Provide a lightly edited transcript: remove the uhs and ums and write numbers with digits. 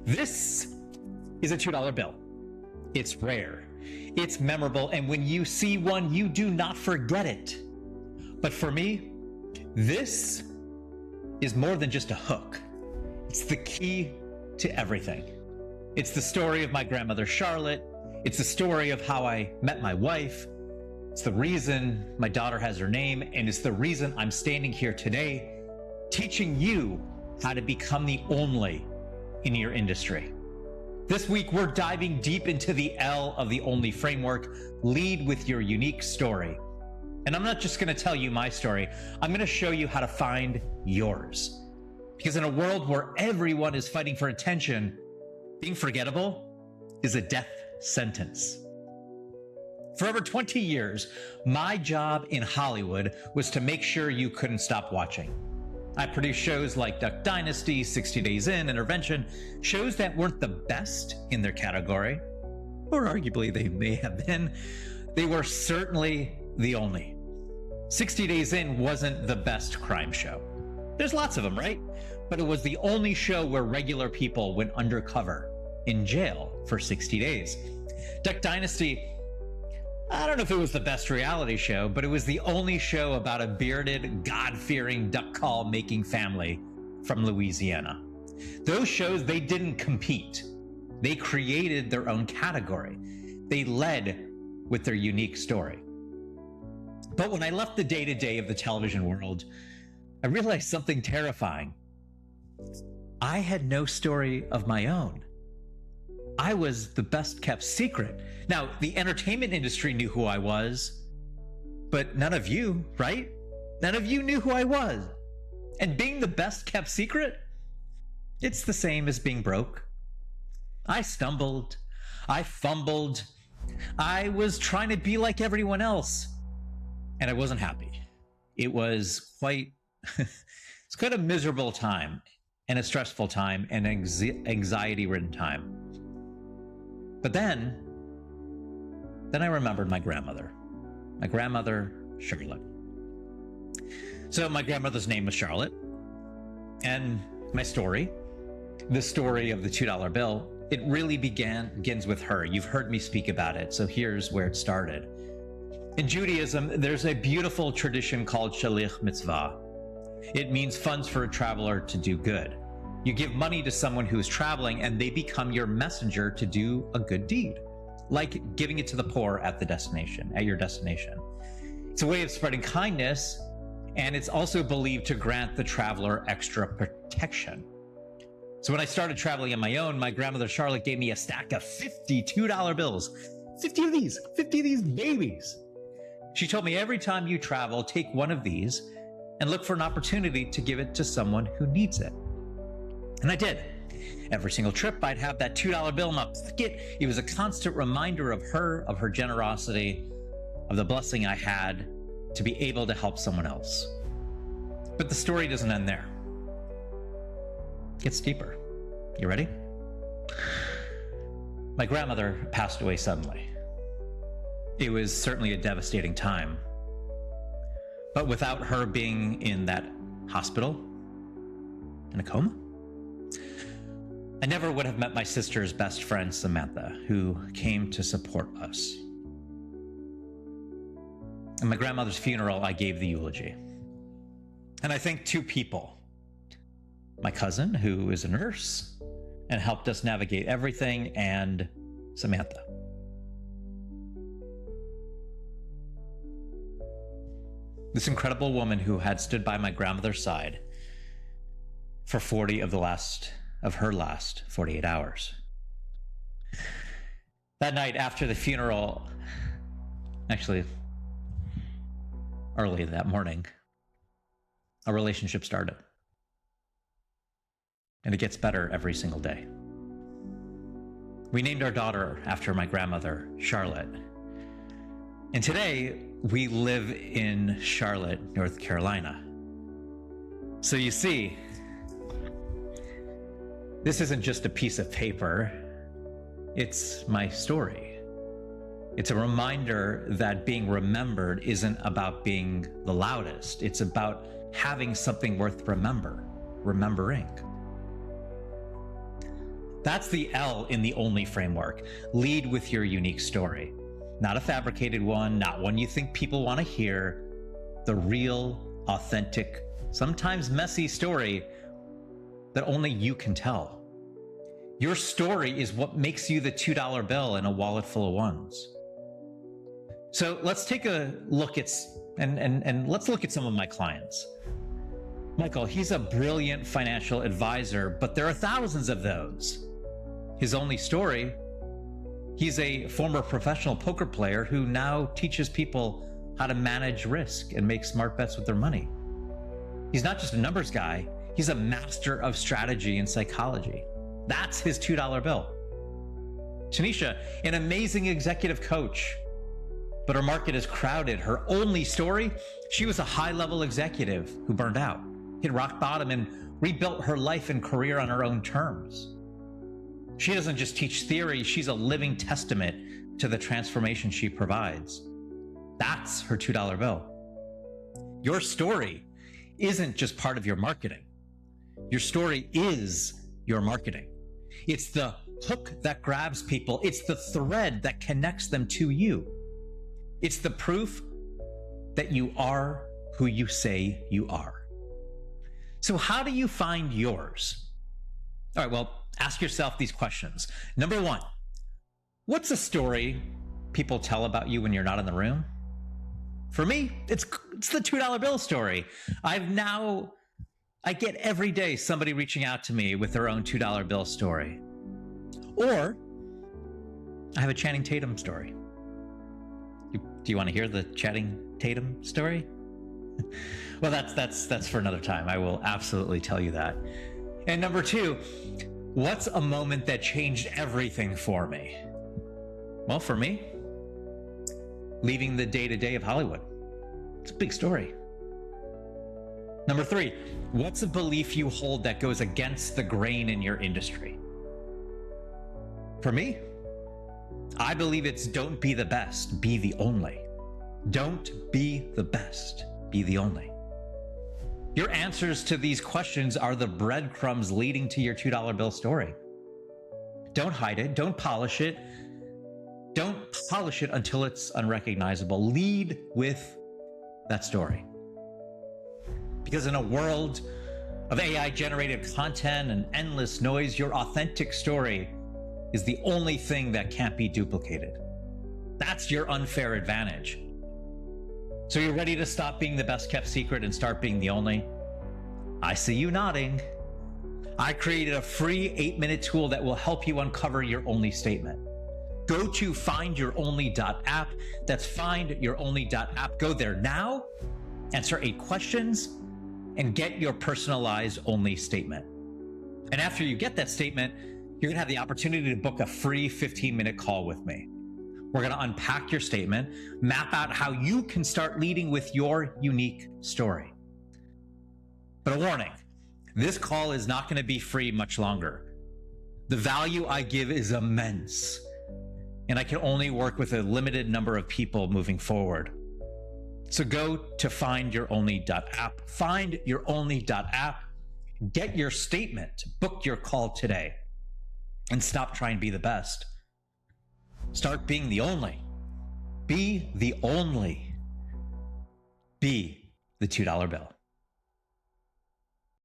This is a $2 bill. It's rare, it's memorable, and when you see one, you do not forget it. But for me, this is more than just a hook. It's the key to everything. It's the story of my grandmother Charlotte. It's the story of how I met my wife. It's the reason my daughter has her name, and it's the reason I'm standing here today teaching you how to become the O.N.L.Y in your industry. This week, we're diving deep into the L of the O.N.L.Y framework, lead with your unique story. And I'm not just gonna tell you my story, I'm gonna show you how to find yours. Because in a world where everyone is fighting for attention, being forgettable is a death sentence. For over 20 years, my job in Hollywood was to make sure you couldn't stop watching. I produced shows like Duck Dynasty, 60 Days In, Intervention, shows that weren't the best in their category, or arguably they may have been. They were certainly the only. 60 Days In wasn't the best crime show. There's lots of them, right? But it was the only show where regular people went undercover in jail for 60 days. Duck Dynasty, I don't know if it was the best reality show, but it was the only show about a bearded, God-fearing duck call making family from Louisiana. Those shows, they didn't compete. They created their own category. They led with their unique story. But when I left the day-to-day of the television world, I realized something terrifying. I had no story of my own. I was the best kept secret. Now, the entertainment industry knew who I was, but none of you, right? None of you knew who I was. And being the best kept secret, it's the same as being broke. I stumbled, I fumbled, I was trying to be like everyone else, and I wasn't happy. It was it's quite a miserable time, and a stressful time, and anxiety-ridden time. But then I remembered my grandmother Charlotte. So my grandmother's name was Charlotte, and my story, the story of the $2 bill, it really begins with her. You've heard me speak about it, so here's where it started. In Judaism, there's a beautiful tradition called shalich mitzvah. It means funds for a traveler to do good. You give money to someone who is traveling and they become your messenger to do a good deed, like giving it to the poor at your destination. It's a way of spreading kindness, and it's also believed to grant the traveler extra protection. So when I started traveling on my own, my grandmother Charlotte gave me a stack of 50 $2 bills. 50 of these babies. She told me, every time you travel, take one of these and look for an opportunity to give it to someone who needs it. And I did. Every single trip, I'd have that $2 bill in my pocket. It was a constant reminder of her generosity, of the blessing I had to be able to help someone else. But the story doesn't end there. It gets deeper. You ready? My grandmother passed away suddenly. It was certainly a devastating time. But without her being in that hospital, in a coma, I never would have met my sister's best friend, Samantha, who came to support us. At my grandmother's funeral, I gave the eulogy. And I thank two people. My cousin, who is a nurse and helped us navigate everything, and Samantha. This incredible woman who had stood by my grandmother's side for 40 of her last 48 hours. That night after the funeral, actually early that morning, a relationship started. And it gets better every single day. We named our daughter after my grandmother, Charlotte. And today, we live in Charlotte, North Carolina. So you see, this isn't just a piece of paper, it's my story. It's a reminder that being remembered isn't about being the loudest. It's about having something worth remembering. That's the L in the Only framework. Lead with your unique story. Not a fabricated one, not one you think people want to hear. The real, authentic, sometimes messy story that only you can tell. Your story is what makes you the $2 bill in a wallet full of ones. So let's take a look at, and let's look at some of my clients. Michael, he's a brilliant financial advisor, but there are thousands of those. His only story, he's a former professional poker player who now teaches people how to manage risk and make smart bets with their money. He's not just a numbers guy, he's a master of strategy and psychology. That's his $2 bill. Tanisha, an amazing executive coach, but her market is crowded. Her only story, she was a high-level executive who burned out, hit rock bottom, and rebuilt her life and career on her own terms. She doesn't just teach theory, she's a living testament to the transformation she provides. That's her $2 bill. Your story isn't just part of your marketing. Your story is your marketing. It's the hook that grabs people. It's the thread that connects them to you. It's the proof that you are who you say you are. So how do you find yours? All right, well, ask yourself these questions. Number one, what's a story people tell about you when you're not in the room? For me, it's the $2 bill story. I get every day somebody reaching out to me with their own $2 bill story. Or I have a Channing Tatum story. Do you want to hear the Channing Tatum story? Well, that's for another time. I will absolutely tell you that. And number two, what's a moment that changed everything for me? Well, for me, leaving the day-to-day of Hollywood. It's a big story. Number three, what's a belief you hold that goes against the grain in your industry? For me, I believe it's don't be the best, be the only. Don't be the best, be the only. Your answers to these questions are the breadcrumbs leading to your $2 bill story. Don't hide it, don't polish it. Don't polish it until it's unrecognizable. Lead with that story. Because in a world of AI-generated content and endless noise, your authentic story is the only thing that can't be duplicated. That's your unfair advantage. So you're ready to stop being the best kept secret and start being the only? I see you nodding. I created a free 8-minute tool that will help you uncover your only statement. Go to findyouronly.app. That's findyouronly.app. Go there now, answer 8 questions, and get your personalized only statement. And after you get that statement, you're gonna have the opportunity to book a free 15-minute call with me. We're gonna unpack your statement, map out how you can start leading with your unique story. But a warning, this call is not gonna be free much longer. The value I give is immense, and I can only work with a limited number of people moving forward. So go to findyouronly.app, findyouronly.app, get your statement, book your call today, and stop trying to be the best. Start being the only. Be the only. Be the $2 bill.